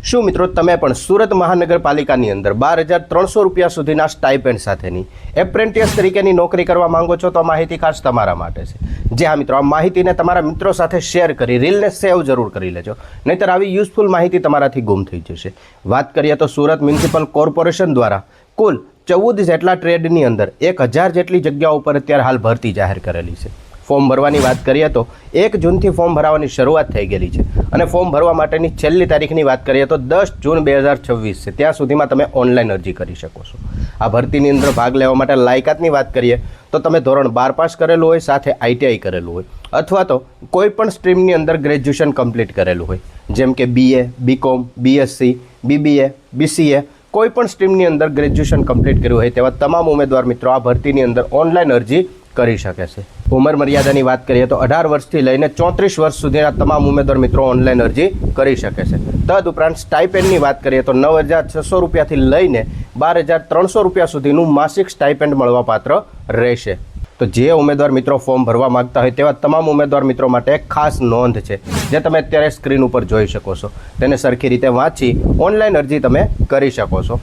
શું મિત્રો તમે પણ સુરત મહાનગરપાલિકાની અંદર 12,300 રૂપિયા સુધીના સ્ટાઇપેન્ડ સાથેની એપ્રેન્ટિસ તરીકેની નોકરી કરવા માંગો છો? તો માહિતી ખાસ તમારા માટે છે. જે હા મિત્રો, આ માહિતીને તમારા મિત્રો સાથે શેર કરી રીલને સેવ જરૂર કરી લેજો, નહીંતર આવી યુઝફુલ માહિતી તમારાથી ગુમ થઈ જશે. વાત કરીએ તો સુરત મ્યુનિસિપલ કોર્પોરેશન દ્વારા કુલ 14 જેટલા ટ્રેડની અંદર 1,000 જેટલી જગ્યાઓ ઉપર અત્યારે હાલ ભરતી જાહેર કરેલી છે. ફોર્મ ભરવાની વાત કરીએ તો 1 જૂનથી ફોર્મ ભરાવાની શરૂઆત થઈ ગયેલી છે અને ફોર્મ ભરવા માટેની છેલ્લી તારીખની વાત કરીએ તો 10 જૂન 2026 છે. ત્યાં સુધીમાં તમે ઓનલાઈન અરજી કરી શકો છો. આ ભરતીની અંદર ભાગ લેવા માટે લાયકાતની વાત કરીએ તો તમે ધોરણ 12 પાસ કરેલું હોય, સાથે ITI કરેલું હોય, અથવા તો કોઈ પણ સ્ટ્રીમની અંદર ગ્રેજ્યુએશન કમ્પ્લીટ કરેલું હોય, જેમ કે BA, BCom, BSc, BBA, BCA, કોઈ પણ સ્ટ્રીમની અંદર ગ્રેજ્યુએશન કમ્પ્લીટ કર્યું હોય તેવા તમામ ઉમેદવાર મિત્રો આ ભરતીની અંદર ઓનલાઈન અરજી કરી શકે છે. ઉંમર મર્યાદાની વાત કરીએ તો 18 વર્ષથી લઈને 34 વર્ષ સુધીના તમામ ઉમેદવાર મિત્રો ઓનલાઈન અરજી કરી શકે છે. તદુપરાંત સ્ટાઇપેન્ડની વાત કરીએ તો 9,600 રૂપિયાથી લઈને 12,300 રૂપિયા સુધીનું માસિક સ્ટાઇપેન્ડ મળવાપાત્ર રહેશે. તો જે ઉમેદવાર મિત્રો ફોર્મ ભરવા માંગતા હોય તેવા તમામ ઉમેદવાર મિત્રો માટે એક ખાસ નોંધ છે, જે તમે અત્યારે સ્ક્રીન ઉપર જોઈ શકો છો. તેને સરખી રીતે વાંચી ઓનલાઈન અરજી તમે કરી શકો છો.